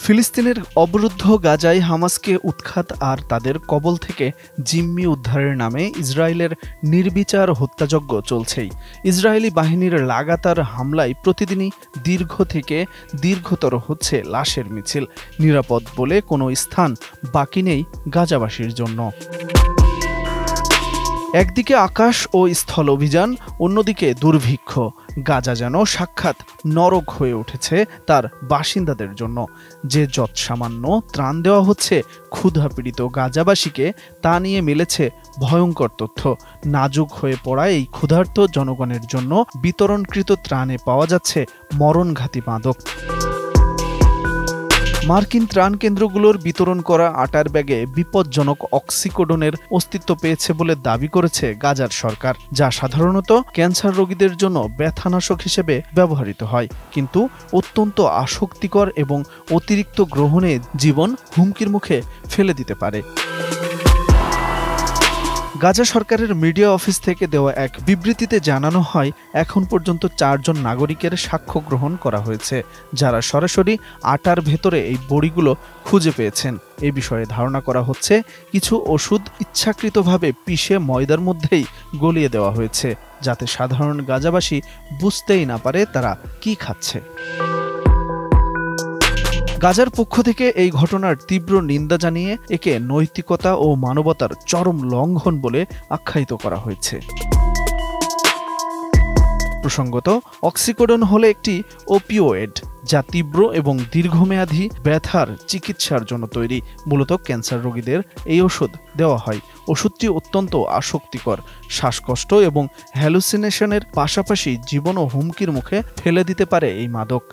ফিলিস্তিনের অবরুদ্ধ গাজায় হামাসকে উৎখাত আর তাদের কবল থেকে জিম্মি উদ্ধারের নামে ইসরায়েলের নির্বিচার হত্যাযজ্ঞ চলছেই। ইসরায়েলি বাহিনীর লাগাতার হামলায় প্রতিদিনই দীর্ঘ থেকে দীর্ঘতর হচ্ছে লাশের মিছিল। নিরাপদ বলে কোনো স্থান বাকি নেই গাজাবাসীর জন্য। একদিকে আকাশ ও স্থল অভিযান, অন্যদিকে দুর্ভিক্ষ। গাজা যেন সাক্ষাৎ নরক হয়ে উঠেছে তার বাসিন্দাদের জন্য। যে যৎসামান্য ত্রাণ দেওয়া হচ্ছে ক্ষুধাপীড়িত গাজাবাসীকে, তা নিয়ে মিলেছে ভয়ঙ্কর তথ্য। নাজুক হয়ে পড়া এই ক্ষুধার্ত জনগণের জন্য বিতরণকৃত ত্রাণে পাওয়া যাচ্ছে মরণঘাতী মাদক। মার্কিন ত্রাণ কেন্দ্রগুলোর বিতরণ করা আটার ব্যাগে বিপজ্জনক অক্সিকোডনের অস্তিত্ব পেয়েছে বলে দাবি করেছে গাজার সরকার, যা সাধারণত ক্যান্সার রোগীদের জন্য ব্যথানাশক হিসেবে ব্যবহৃত হয়, কিন্তু অত্যন্ত আসক্তিকর এবং অতিরিক্ত গ্রহণে জীবন হুমকির মুখে ফেলে দিতে পারে। গাজা সরকারের মিডিয়া অফিস থেকে দেওয়া এক বিবৃতিতে জানানো হয়, এখন পর্যন্ত 4 জন নাগরিকের সাক্ষ্য গ্রহণ করা হয়েছে, যারা সরাসরি আটার ভেতরে এই বড়িগুলো খুঁজে পেয়েছেন। এ বিষয়ে ধারণা করা হচ্ছে কিছু ওষুধ ইচ্ছাকৃতভাবে পিষে ময়দার মধ্যেই গলিয়ে দেওয়া হয়েছে, যাতে সাধারণ গাজাবাসী বুঝতেই না পারে তারা কি খাচ্ছে। গাজার পক্ষ থেকে এই ঘটনার তীব্র নিন্দা জানিয়ে একে নৈতিকতা ও মানবতার চরম লঙ্ঘন বলে আখ্যায়িত করা হয়েছে। প্রসঙ্গত, অক্সিকোডন হলো একটি ওপিওয়েড, যা তীব্র এবং দীর্ঘমেয়াদী ব্যথার চিকিৎসার জন্য তৈরি। মূলত ক্যান্সার রোগীদের এই ওষুধ দেওয়া হয়। ওষুধটি অত্যন্ত আসক্তিকর, শ্বাসকষ্ট এবং হ্যালুসিনেশনের পাশাপাশি জীবনও হুমকির মুখে ফেলে দিতে পারে এই মাদক।